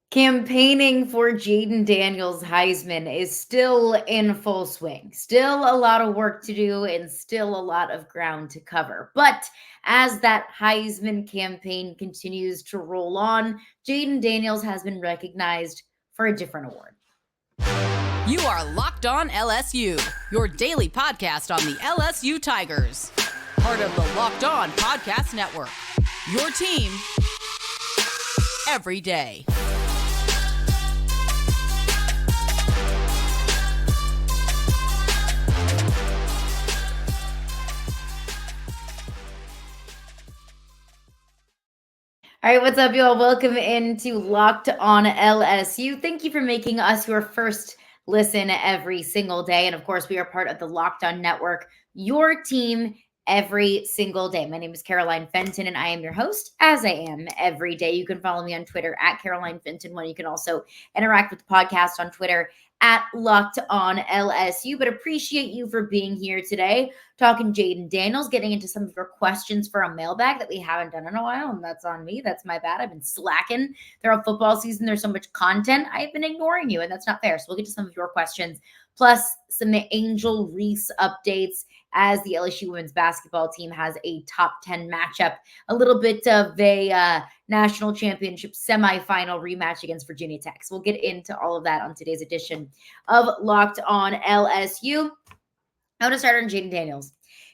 Campaigning for Jaden Daniels Heisman is still in full swing. Still a lot of work to do and still a lot of ground to cover. But as that Heisman campaign continues to roll on, Jaden Daniels has been recognized for a different award. You are Locked On LSU, your daily podcast on the LSU Tigers. Part of the Locked On Podcast Network. Your team every day. All right, what's up, y'all? Welcome into Locked On LSU. Thank you for making us your first listen every single day. And of course, we are part of the Locked On Network, your team every single day. My name is Caroline Fenton, and I am your host, as I am every day. You can follow me on Twitter at Caroline Fenton1. You can also interact with the podcast on Twitter at Locked On LSU. But appreciate you for being here today, talking Jaden Daniels, getting into some of your questions for a mailbag that we haven't done in a while. And that's on me. That's my bad. I've been slacking throughout football season. There's so much content. I've been ignoring you, and that's not fair. So we'll get to some of your questions, plus some Angel Reese updates as the LSU women's basketball team has a top 10 matchup, a little bit of a national championship semifinal rematch against Virginia Tech. So we'll get into all of that on today's edition of Locked On LSU. I want to start on Jaden Daniels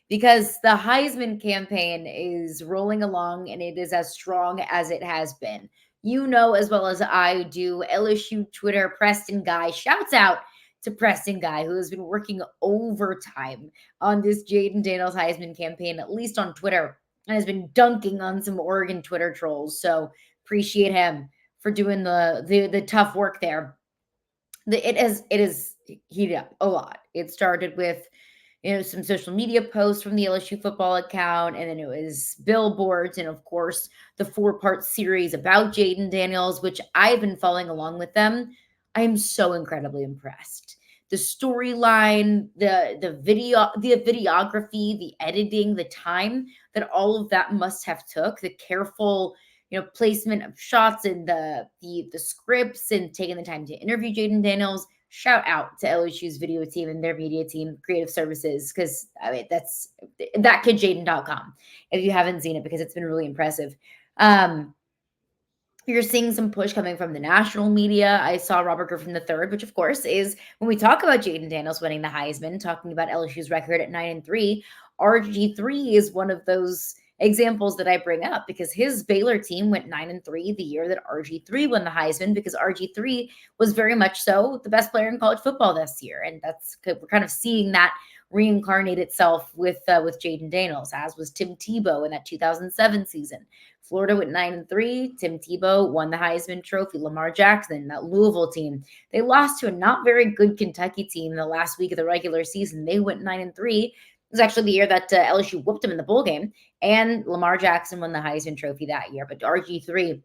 because the Heisman campaign is rolling along and it is as strong as it has been. You know as well as I do, LSU Twitter, Preston Guy, shouts out to Preston Guy, who has been working overtime on this Jaden Daniels Heisman campaign, at least on Twitter, and has been dunking on some Oregon Twitter trolls. So appreciate him for doing the tough work there. It is heated up a lot. It started with some social media posts from the LSU football account, and then it was billboards, and of course the 4-part series about Jaden Daniels, which I've been following along with them. I am so incredibly impressed. The storyline, the videography, the editing, the time that all of that must have took, the careful placement of shots and the scripts and taking the time to interview Jaden Daniels. Shout out to LSU's video team and their media team, creative services, because that's thatkidjaden.com if you haven't seen it, because it's been really impressive. You're seeing some push coming from the national media. I saw Robert Griffin III, which of course is when we talk about Jaden Daniels winning the Heisman, talking about LSU's record at 9-3. RG3 is one of those examples that I bring up because his Baylor team went 9-3 the year that RG3 won the Heisman, because RG3 was very much so the best player in college football this year. And we're kind of seeing that reincarnate itself with Jaden Daniels, as was Tim Tebow in that 2007 season. Florida went 9-3. Tim Tebow won the Heisman Trophy. Lamar Jackson, that Louisville team, they lost to a not very good Kentucky team the last week of the regular season. They went 9-3. It was actually the year that LSU whooped them in the bowl game, and Lamar Jackson won the Heisman Trophy that year. But RG3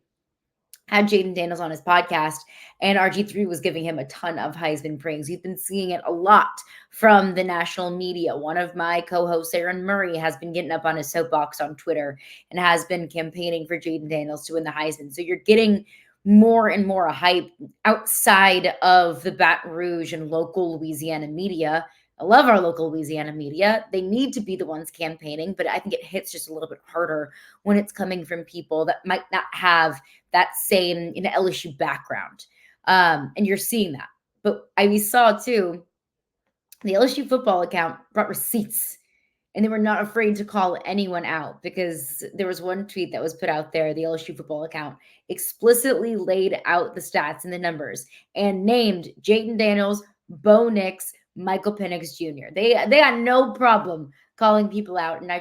had Jaden Daniels on his podcast, and RG3 was giving him a ton of Heisman praise. We've been seeing it a lot from the national media. One of my co-hosts, Aaron Murray, has been getting up on his soapbox on Twitter and has been campaigning for Jaden Daniels to win the Heisman. So you're getting more and more hype outside of the Baton Rouge and local Louisiana media. I love our local Louisiana media. They need to be the ones campaigning, but I think it hits just a little bit harder when it's coming from people that might not have that same LSU background. And you're seeing that. But we saw too, the LSU football account brought receipts, and they were not afraid to call anyone out, because there was one tweet that was put out there. The LSU football account explicitly laid out the stats and the numbers and named Jaden Daniels, Bo Nix, Michael Penix Jr. They got no problem calling people out, and I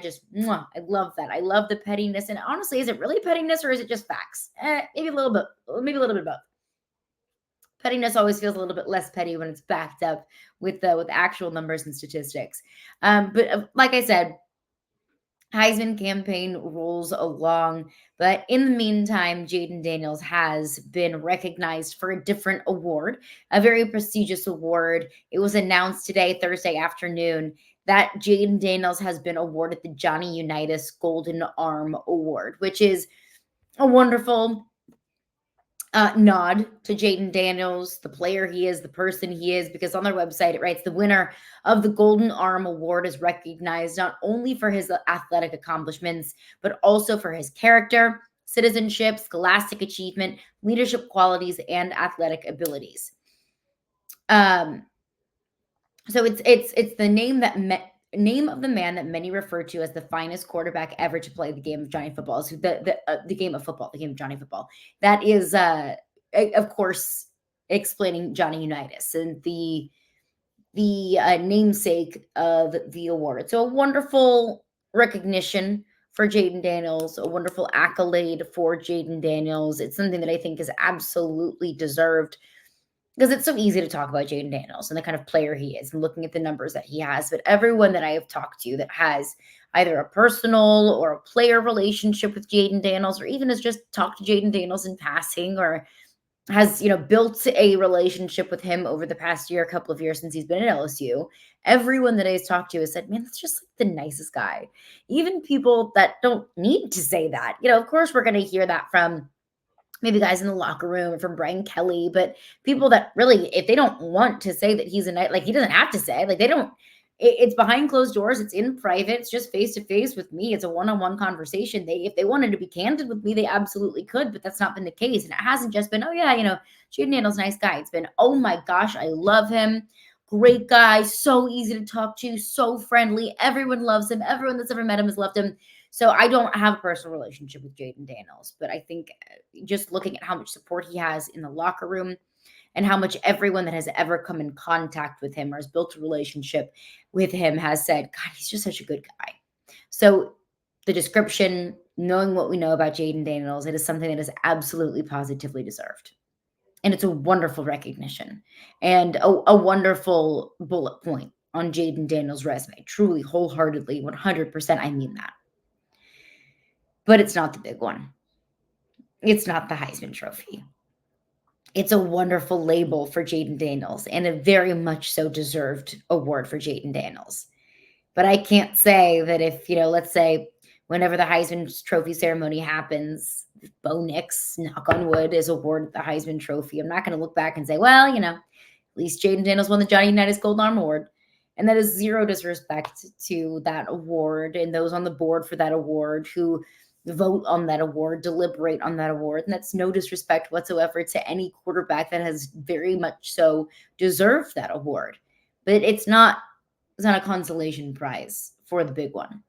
love that. I love the pettiness. And honestly, is it really pettiness or is it just facts? Maybe a little bit of both. Pettiness always feels a little bit less petty when it's backed up with actual numbers and statistics. But like I said, Heisman campaign rolls along, but in the meantime, Jaden Daniels has been recognized for a different award, a very prestigious award. It was announced today, Thursday afternoon, that Jaden Daniels has been awarded the Johnny Unitas Golden Arm Award, which is a wonderful nod to Jaden Daniels, the player he is, the person he is, because on their website it writes the winner of the Golden Arm Award is recognized not only for his athletic accomplishments, but also for his character, citizenship, scholastic achievement, leadership qualities, and athletic abilities. So it's the name of the man that many refer to as the finest quarterback ever to play the game of Johnny football. So the game of football, the game of Johnny football. That is, of course, explaining Johnny Unitas and the namesake of the award. So a wonderful recognition for Jaden Daniels, a wonderful accolade for Jaden Daniels. It's something that I think is absolutely deserved, because it's so easy to talk about Jaden Daniels and the kind of player he is and looking at the numbers that he has. But everyone that I have talked to that has either a personal or a player relationship with Jaden Daniels, or even has just talked to Jaden Daniels in passing, or has, built a relationship with him over the past year, a couple of years since he's been at LSU. Everyone that I've talked to has said, man, that's just like the nicest guy. Even people that don't need to say that. Of course, we're going to hear that from maybe guys in the locker room or from Brian Kelly, but people that really, if they don't want to say that he's a night, like he doesn't have to say, like they don't, it's behind closed doors. It's in private. It's just face to face with me. It's a one-on-one conversation. If they wanted to be candid with me, they absolutely could, but that's not been the case. And it hasn't just been, oh yeah, Jaden Daniels, nice guy. It's been, oh my gosh, I love him. Great guy. So easy to talk to. So friendly. Everyone loves him. Everyone that's ever met him has loved him. So I don't have a personal relationship with Jaden Daniels, but I think just looking at how much support he has in the locker room and how much everyone that has ever come in contact with him or has built a relationship with him has said, God, he's just such a good guy. So the description, knowing what we know about Jaden Daniels, it is something that is absolutely positively deserved. And it's a wonderful recognition and a wonderful bullet point on Jaden Daniels' resume. Truly, wholeheartedly, 100%, I mean that. But it's not the big one. It's not the Heisman Trophy. It's a wonderful label for Jaden Daniels and a very much so deserved award for Jaden Daniels. But I can't say that if, let's say whenever the Heisman Trophy ceremony happens, if Bo Nix, knock on wood, is awarded the Heisman Trophy, I'm not going to look back and say, well, at least Jaden Daniels won the Johnny Unitas Golden Arm Award. And that is zero disrespect to that award and those on the board for that award who vote on that award, deliberate on that award. And that's no disrespect whatsoever to any quarterback that has very much so deserved that award. But it's not a consolation prize for the big one.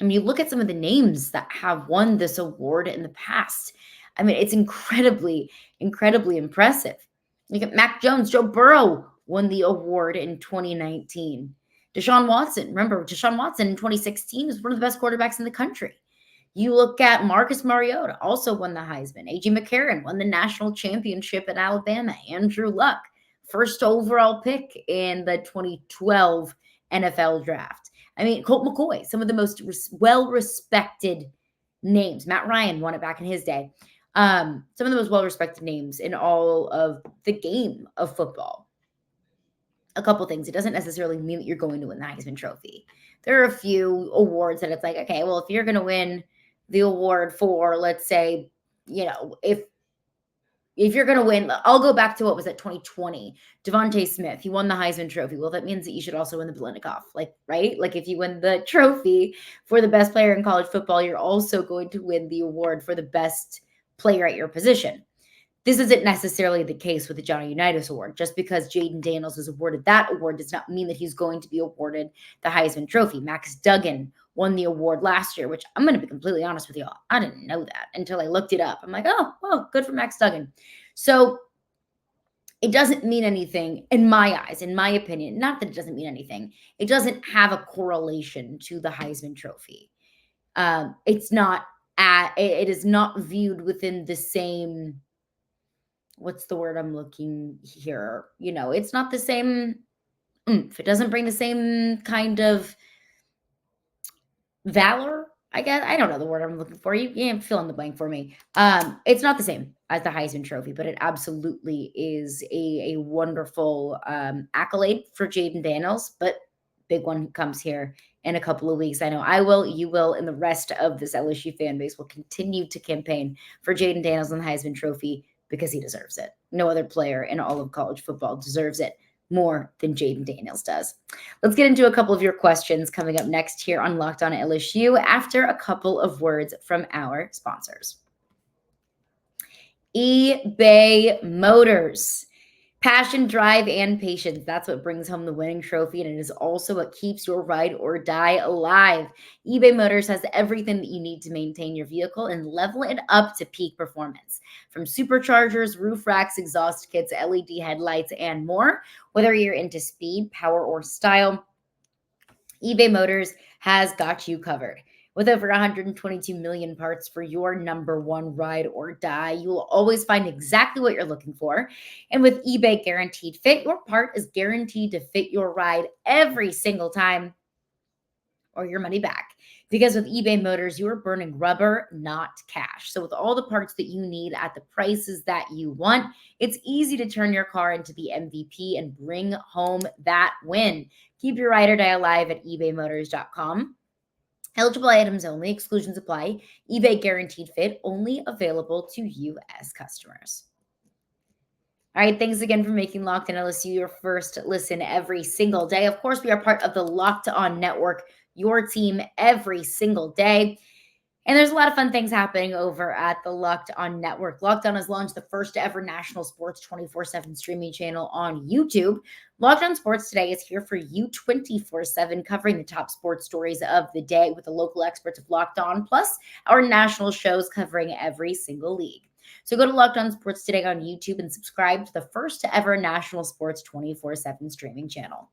I mean, you look at some of the names that have won this award in the past. I mean, it's incredibly, incredibly impressive. Look at Mac Jones. Joe Burrow won the award in 2019. Deshaun Watson. Remember, Deshaun Watson in 2016 was one of the best quarterbacks in the country. You look at Marcus Mariota, also won the Heisman. A.J. McCarron won the national championship at Alabama. Andrew Luck, first overall pick in the 2012 NFL draft. I mean, Colt McCoy, some of the most well-respected names. Matt Ryan won it back in his day. Some of the most well-respected names in all of the game of football. A couple things. It doesn't necessarily mean that you're going to win the Heisman Trophy. There are a few awards that it's like, okay, well, if you're going to win the award for, let's say, if you're going to win, I'll go back to what was that 2020. Devontae Smith, he won the Heisman Trophy. Well, that means that you should also win the Biletnikoff, right? Like if you win the trophy for the best player in college football, you're also going to win the award for the best player at your position. This isn't necessarily the case with the Johnny Unitas Award. Just because Jaden Daniels is awarded that award does not mean that he's going to be awarded the Heisman Trophy. Max Duggan won the award last year, which I'm going to be completely honest with y'all. I didn't know that until I looked it up. I'm like, oh, well, good for Max Duggan. So it doesn't mean anything in my eyes, in my opinion. Not that it doesn't mean anything. It doesn't have a correlation to the Heisman Trophy. It is not viewed within the same, what's the word I'm looking here? It's not the same oomph. It doesn't bring the same kind of valor, I guess. I don't know the word I'm looking for. You can't fill in the blank for me. It's not the same as the Heisman Trophy, but it absolutely is a wonderful accolade for Jaden Daniels. But big one comes here in a couple of weeks. I know I will, you will, and the rest of this LSU fan base will continue to campaign for Jaden Daniels and the Heisman Trophy because he deserves it. No other player in all of college football deserves it more than Jaden Daniels does. Let's get into a couple of your questions coming up next here on Locked On LSU after a couple of words from our sponsors. eBay Motors. Passion, drive, and patience. That's what brings home the winning trophy, and it is also what keeps your ride or die alive. eBay Motors has everything that you need to maintain your vehicle and level it up to peak performance. From superchargers, roof racks, exhaust kits, LED headlights, and more. Whether you're into speed, power, or style, eBay Motors has got you covered. With over 122 million parts for your number one ride or die, you will always find exactly what you're looking for. And with eBay Guaranteed Fit, your part is guaranteed to fit your ride every single time or your money back. Because with eBay Motors, you are burning rubber, not cash. So with all the parts that you need at the prices that you want, it's easy to turn your car into the MVP and bring home that win. Keep your ride or die alive at ebaymotors.com. Eligible items only, exclusions apply. eBay Guaranteed Fit, only available to U.S. customers. All right, thanks again for making Locked On LSU your first listen every single day. Of course, we are part of the Locked On Network, your team every single day. And there's a lot of fun things happening over at the Locked On Network. Locked On has launched the first ever national sports 24/7 streaming channel on YouTube. Locked On Sports Today is here for you 24/7, covering the top sports stories of the day with the local experts of Locked On, plus our national shows covering every single league. So go to Locked On Sports Today on YouTube and subscribe to the first ever national sports 24/7 streaming channel.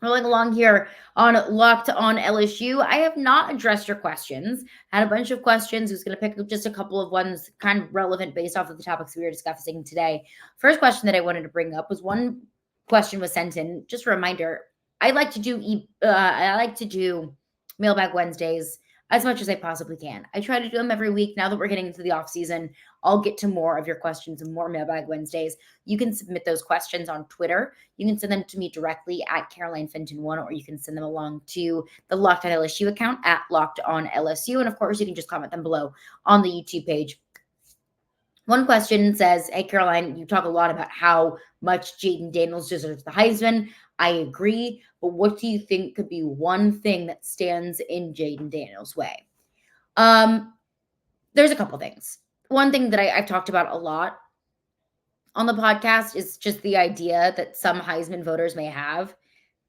Rolling along here on Locked On LSU, I have not addressed your questions. I had a bunch of questions. I was going to pick up just a couple of ones kind of relevant based off of the topics we were discussing today. First question that I wanted to bring up was one question was sent in. Just a reminder, I like to do Mailbag Wednesdays as much as I possibly can. I try to do them every week. Now that we're getting into the off season, I'll get to more of your questions and more Mailbag Wednesdays. You can submit those questions on Twitter. You can send them to me directly at Caroline Fenton1, or you can send them along to the Locked On LSU account at Locked On LSU. And of course, you can just comment them below on the YouTube page. One question says, hey, Caroline, you talk a lot about how much Jaden Daniels deserves the Heisman. I agree, but what do you think could be one thing that stands in Jaden Daniels' way? There's a couple things. One thing that I've talked about a lot on the podcast is just the idea that some Heisman voters may have,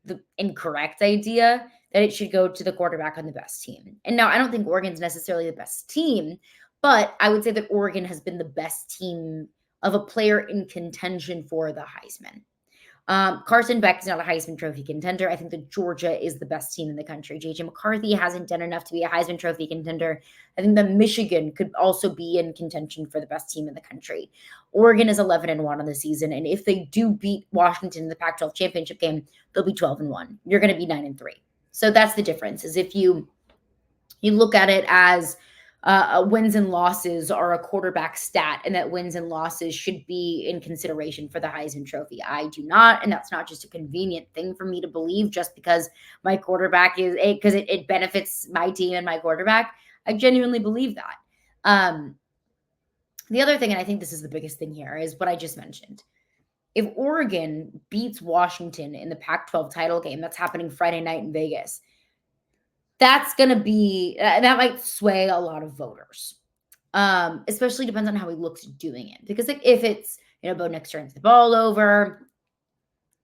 the incorrect idea that it should go to the quarterback on the best team. And now I don't think Oregon's necessarily the best team, but I would say that Oregon has been the best team of a player in contention for the Heisman. Carson Beck is not a Heisman Trophy contender. I think that Georgia is the best team in the country. J.J. McCarthy hasn't done enough to be a Heisman Trophy contender. I think that Michigan could also be in contention for the best team in the country. Oregon is 11-1 on the season, and if they do beat Washington in the Pac-12 championship game, they'll be 12-1. You're going to be 9-3. So that's the difference. Is if you look at it as wins and losses are a quarterback stat, and that wins and losses should be in consideration for the Heisman Trophy. I do not, and that's not just a convenient thing for me to believe just because my quarterback is because it benefits my team and my quarterback. I genuinely believe that. The other thing, and I think this is the biggest thing here, is what I just mentioned. If Oregon beats Washington in the Pac-12 title game that's happening Friday night in Vegas, that's going to be, that might sway a lot of voters, especially depends on how he looks doing it. Because if it's, Bo Nix turns the ball over,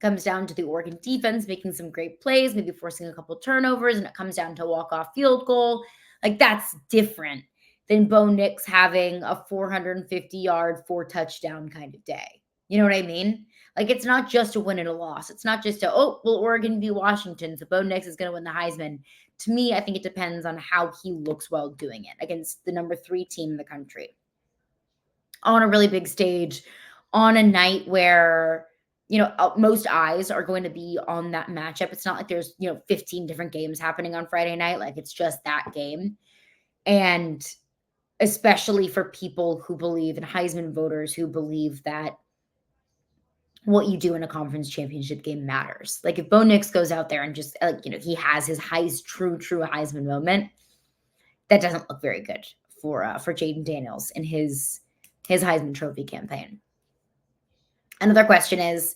comes down to the Oregon defense making some great plays, maybe forcing a couple turnovers, and it comes down to a walk-off field goal, like that's different than Bo Nix having a 450-yard, 4-touchdown kind of day. You know what I mean? Like, it's not just a win and a loss. It's not just Oregon beat Washington, so Bo Nix is going to win the Heisman. To me, I think it depends on how he looks while doing it against the number 3 team in the country. On a really big stage, on a night where, most eyes are going to be on that matchup. It's not like there's, 15 different games happening on Friday night. Like, it's just that game. And especially for people who believe, and Heisman voters who believe that what you do in a conference championship game matters. Like if Bo Nix goes out there and just, he has his true Heisman moment, that doesn't look very good for Jaden Daniels and his his Heisman Trophy campaign. Another question is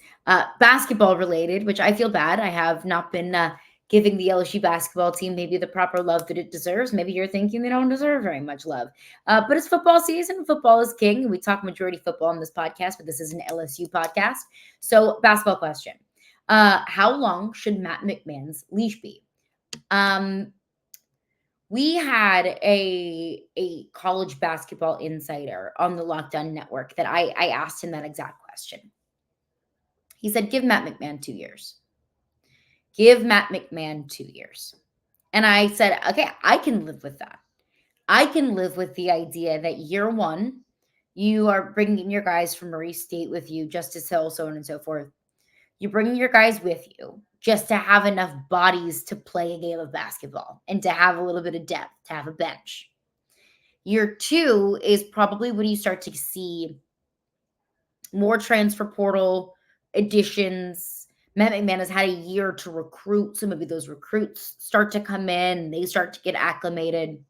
basketball related, which I feel bad. I have not been giving the LSU basketball team maybe the proper love that it deserves. Maybe you're thinking they don't deserve very much love. But it's football season. Football is king. We talk majority football on this podcast, but this is an LSU podcast. So basketball question. How long should Matt McMahon's leash be? We had a college basketball insider on the Locked On Network that I asked him that exact question. He said, give Matt McMahon 2 years. Give Matt McMahon 2 years. And I said, okay, I can live with that. I can live with the idea that year one, you are bringing your guys from Murray State with you, Justice Hill, so on and so forth. You're bringing your guys with you just to have enough bodies to play a game of basketball and to have a little bit of depth, to have a bench. Year two is probably when you start to see more transfer portal additions. Matt McMahon has had a year to recruit. So maybe those recruits start to come in and they start to get acclimated.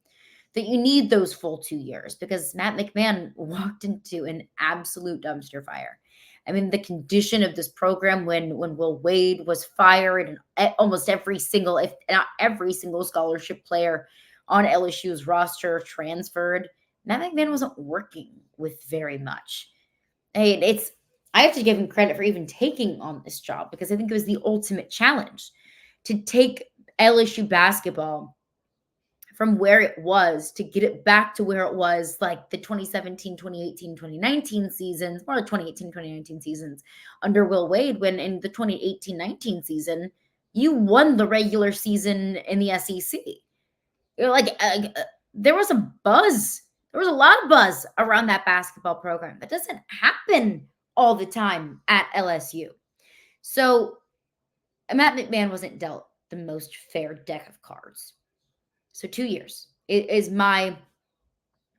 That you need those full 2 years because Matt McMahon walked into an absolute dumpster fire. I mean, the condition of this program when Will Wade was fired and almost every single, if not every single scholarship player on LSU's roster transferred, Matt McMahon wasn't working with very much. I have to give him credit for even taking on this job because I think it was the ultimate challenge to take LSU basketball from where it was to get it back to where it was like the 2017, 2018, 2019 seasons, or the 2018, 2019 seasons under Will Wade, when in the 2018-19 season, you won the regular season in the SEC. You're like, there was a buzz. There was a lot of buzz around that basketball program. That doesn't happen all the time at LSU. So Matt McMahon wasn't dealt the most fair deck of cards. So 2 years is my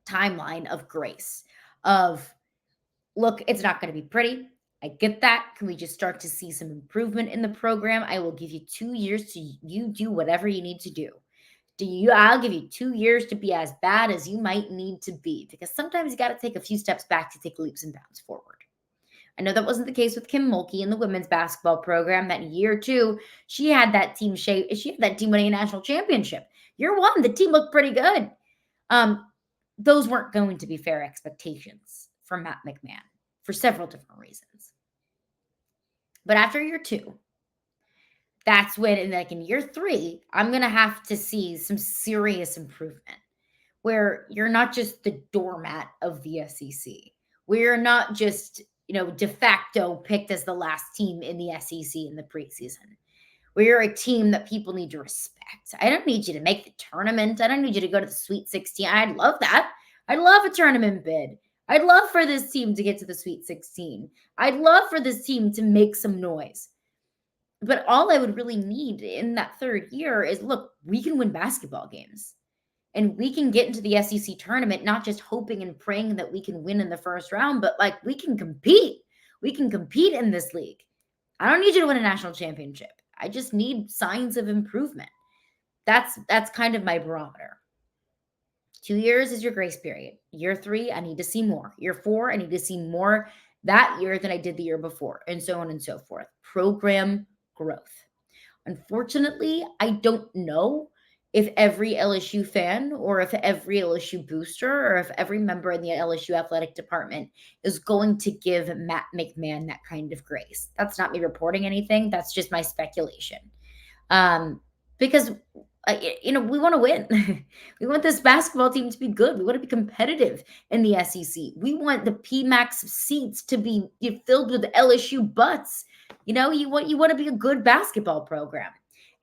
timeline of grace of, look, it's not going to be pretty. I get that. Can we just start to see some improvement in the program? I will give you 2 years to you do whatever you need to do. I'll give you 2 years to be as bad as you might need to be, because sometimes you got to take a few steps back to take leaps and bounds forward. I know that wasn't the case with Kim Mulkey in the women's basketball program. That year two, she had that team winning a national championship. Year one, the team looked pretty good. Those weren't going to be fair expectations for Matt McMahon for several different reasons. But after year two, that's when, in year three, I'm going to have to see some serious improvement where you're not just the doormat of the SEC. We're not just, de facto picked as the last team in the SEC in the preseason. We're a team that people need to respect. I don't need you to make the tournament. I don't need you to go to the Sweet 16. I'd love that. I'd love a tournament bid. I'd love for this team to get to the Sweet 16. I'd love for this team to make some noise. But all I would really need in that third year is, look, we can win basketball games. And we can get into the SEC tournament, not just hoping and praying that we can win in the first round, but we can compete. We can compete in this league. I don't need you to win a national championship. I just need signs of improvement. That's kind of my barometer. 2 years is your grace period. Year three, I need to see more. Year four, I need to see more that year than I did the year before, and so on and so forth. Program growth. Unfortunately, I don't know if every LSU fan or if every LSU booster or if every member in the LSU athletic department is going to give Matt McMahon that kind of grace. That's not me reporting anything. That's just my speculation. Because, we want to win. We want this basketball team to be good. We want to be competitive in the SEC. We want the PMAX seats to be filled with LSU butts. You want to be a good basketball program.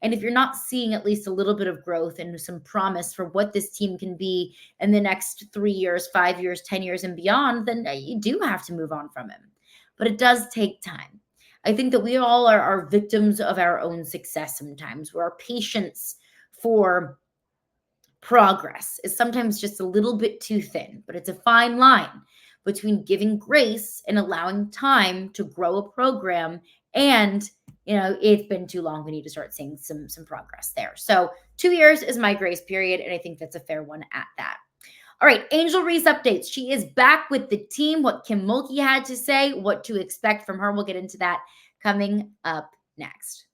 And if you're not seeing at least a little bit of growth and some promise for what this team can be in the next 3 years, 5 years, 10 years and beyond, then you do have to move on from him. But it does take time. I think that we all are victims of our own success sometimes, where our patience for progress is sometimes just a little bit too thin. But it's a fine line between giving grace and allowing time to grow a program and it's been too long. We need to start seeing some progress there. So 2 years is my grace period, and I think that's a fair one at that. All right, Angel Reese updates. She is back with the team. What Kim Mulkey had to say, what to expect from her. We'll get into that coming up next.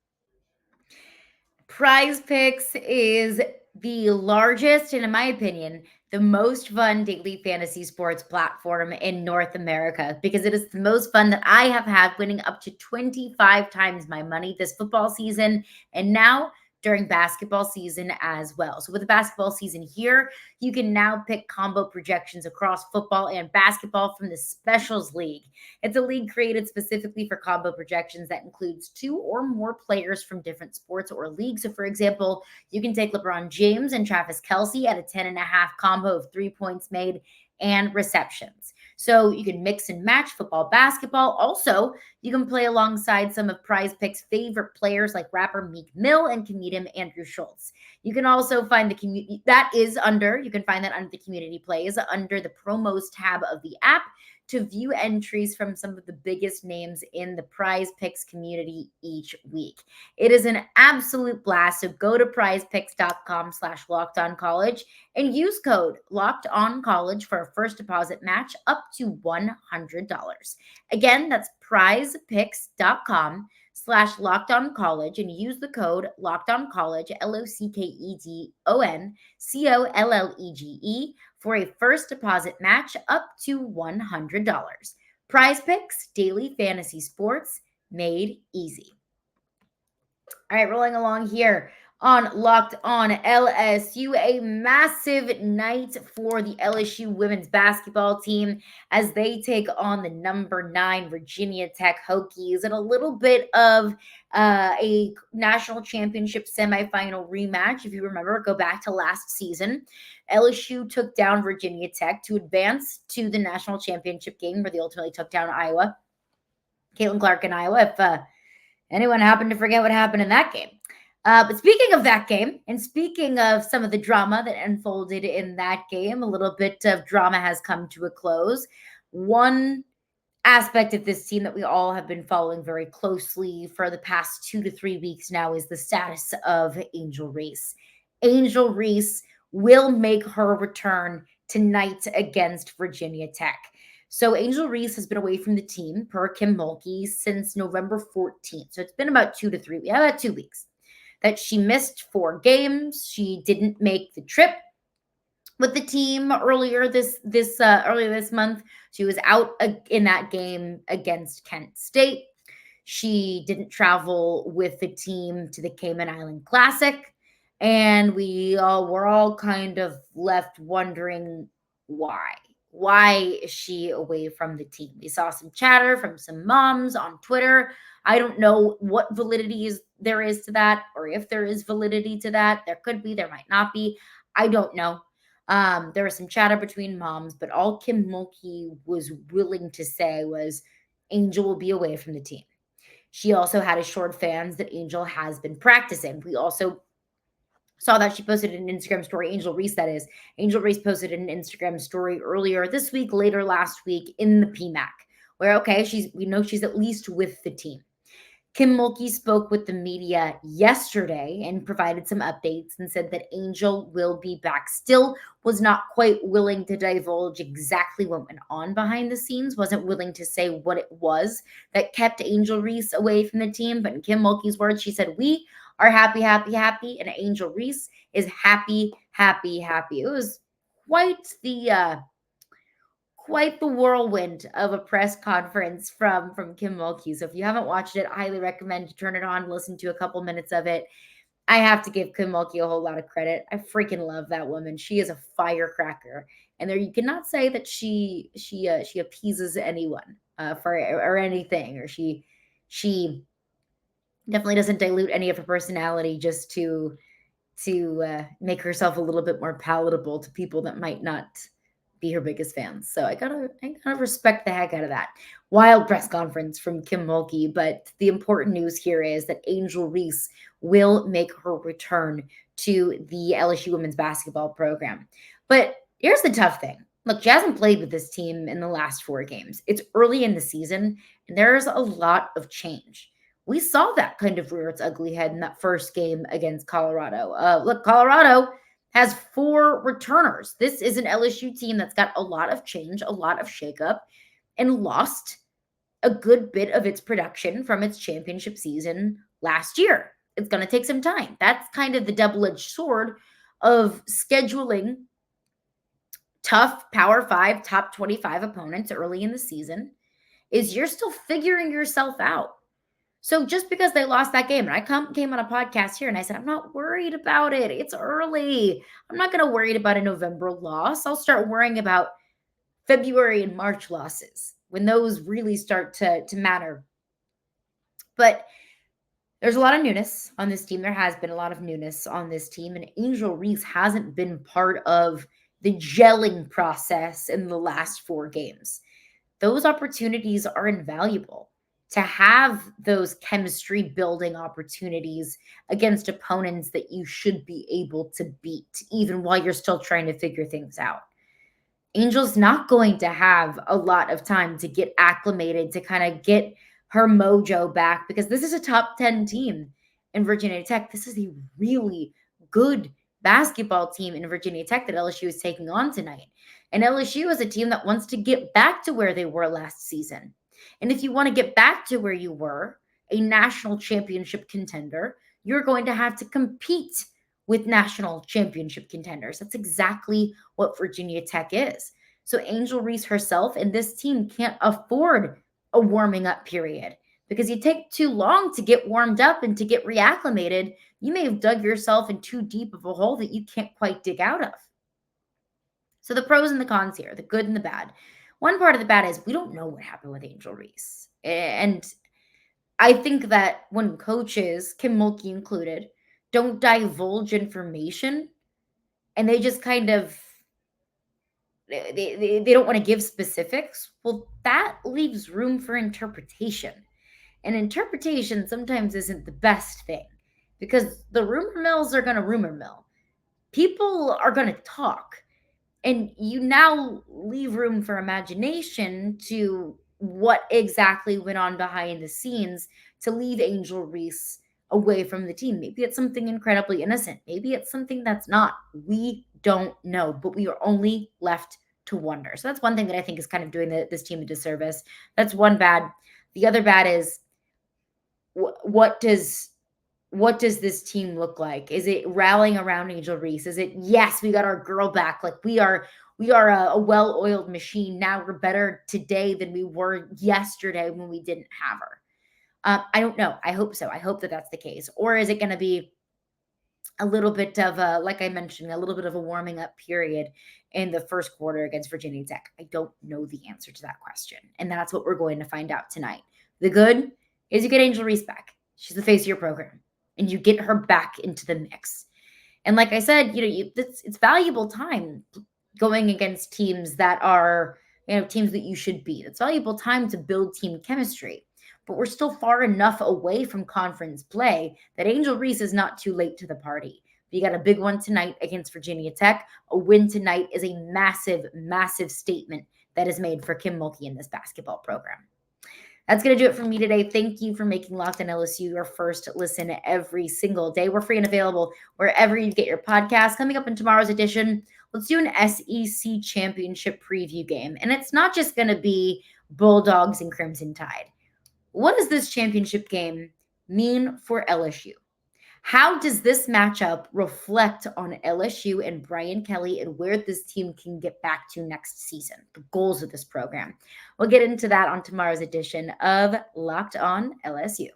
PrizePicks is the largest, and in my opinion, the most fun daily fantasy sports platform in North America because it is the most fun that I have had, winning up to 25 times my money this football season. And now during basketball season as well. So with the basketball season here, you can now pick combo projections across football and basketball from the Specials League. It's a league created specifically for combo projections that includes 2 or more players from different sports or leagues. So for example, you can take LeBron James and Travis Kelce at a 10.5 combo of 3 points made and receptions. So you can mix and match football, basketball. Also, you can play alongside some of PrizePicks' favorite players like rapper Meek Mill and comedian Andrew Schultz. You can also find the community you can find that under the community plays under the promos tab of the app to view entries from some of the biggest names in the PrizePicks community each week. It is an absolute blast. So go to prizepicks.com/lockedoncollege and use code LOCKEDONCollege for a first deposit match up to $100. Again, that's prizepicks.com/lockedoncollege and use the code LOCKEDONCollege, LOCKEDONCOLLEGE, for a first deposit match up to $100. PrizePicks, daily fantasy sports made easy. All right, rolling along here on Locked On LSU, a massive night for the LSU women's basketball team as they take on the number 9 Virginia Tech Hokies in a little bit of a national championship semifinal rematch. If you remember, go back to last season. LSU took down Virginia Tech to advance to the national championship game where they ultimately took down Iowa. Caitlin Clark in Iowa, if anyone happened to forget what happened in that game. But speaking of that game, and speaking of some of the drama that unfolded in that game, a little bit of drama has come to a close. One aspect of this team that we all have been following very closely for the past 2 to 3 weeks now is the status of Angel Reese. Angel Reese will make her return tonight against Virginia Tech. So Angel Reese has been away from the team, per Kim Mulkey, since November 14th. So it's been about 2 weeks that she missed 4 games. She didn't make the trip with the team earlier this month. She was out in that game against Kent State. She didn't travel with the team to the Cayman Island Classic, and we're all kind of left wondering why. Why is she away from the team? We saw some chatter from some moms on Twitter. I don't know what validity there is to that, or if there is validity to that. There could be, there might not be. I don't know. There was some chatter between moms, but all Kim Mulkey was willing to say was Angel will be away from the team. She also had assured fans that Angel has been practicing. We also saw that she posted an Instagram story, Angel Reese, that is. Angel Reese posted an Instagram story earlier this week, later last week in the PMAC, where, okay, we know she's at least with the team. Kim Mulkey spoke with the media yesterday and provided some updates and said that Angel will be back. Still was not quite willing to divulge exactly what went on behind the scenes, wasn't willing to say what it was that kept Angel Reese away from the team. But in Kim Mulkey's words, she said, "We are happy, happy, happy, and Angel Reese is happy, happy, happy." It was quite the whirlwind of a press conference from Kim Mulkey. So if you haven't watched it, I highly recommend you turn it on, listen to a couple minutes of it. I have to give Kim Mulkey a whole lot of credit. I freaking love that woman. She is a firecracker, and there you cannot say that she appeases anyone or anything, or she definitely doesn't dilute any of her personality just to make herself a little bit more palatable to people that might not be her biggest fans. So I gotta respect the heck out of that. Wild press conference from Kim Mulkey, but the important news here is that Angel Reese will make her return to the LSU women's basketball program. But here's the tough thing. Look, she hasn't played with this team in the last 4 games. It's early in the season, and there's a lot of change. We saw that kind of rear its ugly head in that first game against Colorado. Look, Colorado, has 4 returners. This is an LSU team that's got a lot of change, a lot of shakeup, and lost a good bit of its production from its championship season last year. It's going to take some time. That's kind of the double-edged sword of scheduling tough Power 5, top 25 opponents early in the season, is you're still figuring yourself out. So just because they lost that game, and I came on a podcast here and I said, I'm not worried about it. It's early. I'm not going to worry about a November loss. I'll start worrying about February and March losses when those really start to matter. But there's a lot of newness on this team. There has been a lot of newness on this team, and Angel Reese hasn't been part of the gelling process in the last 4 games. Those opportunities are invaluable. To have those chemistry building opportunities against opponents that you should be able to beat, even while you're still trying to figure things out. Angel's not going to have a lot of time to get acclimated, to kind of get her mojo back, because this is a top 10 team in Virginia Tech. This is a really good basketball team in Virginia Tech that LSU is taking on tonight. And LSU is a team that wants to get back to where they were last season. And if you want to get back to where you were, a national championship contender, you're going to have to compete with national championship contenders. That's exactly what Virginia Tech is. So Angel Reese herself and this team can't afford a warming up period, because you take too long to get warmed up and to get reacclimated, you may have dug yourself in too deep of a hole that you can't quite dig out of. So the pros and the cons here, the good and the bad. One part of the bad is we don't know what happened with Angel Reese. And I think that when coaches, Kim Mulkey included, don't divulge information and they just kind of, they don't want to give specifics, well, that leaves room for interpretation. And interpretation sometimes isn't the best thing, because the rumor mills are going to rumor mill. People are going to talk. And you now leave room for imagination to what exactly went on behind the scenes to leave Angel Reese away from the team. Maybe it's something incredibly innocent. Maybe it's something that's not. We don't know, but we are only left to wonder. So that's one thing that I think is kind of doing this team a disservice. That's one bad. The other bad is, what does this team look like? Is it rallying around Angel Reese? Is it, yes, we got our girl back, like we are a well-oiled machine. Now we're better today than we were yesterday when we didn't have her? I don't know. I hope so. I hope that that's the case. Or is it going to be a little bit of a, like I mentioned, a little bit of a warming up period in the first quarter against Virginia Tech? I don't know the answer to that question. And that's what we're going to find out tonight. The good is you get Angel Reese back. She's the face of your program, and you get her back into the mix. And like I said, it's valuable time going against teams that are, teams that you should beat. It's valuable time to build team chemistry. But we're still far enough away from conference play that Angel Reese is not too late to the party. You got a big one tonight against Virginia Tech. A win tonight is a massive, massive statement that is made for Kim Mulkey in this basketball program. That's going to do it for me today. Thank you for making Locked on LSU your first listen every single day. We're free and available wherever you get your podcast. Coming up in tomorrow's edition, let's do an SEC championship preview game. And it's not just going to be Bulldogs and Crimson Tide. What does this championship game mean for LSU? How does this matchup reflect on LSU and Brian Kelly and where this team can get back to next season, the goals of this program? We'll get into that on tomorrow's edition of Locked on LSU.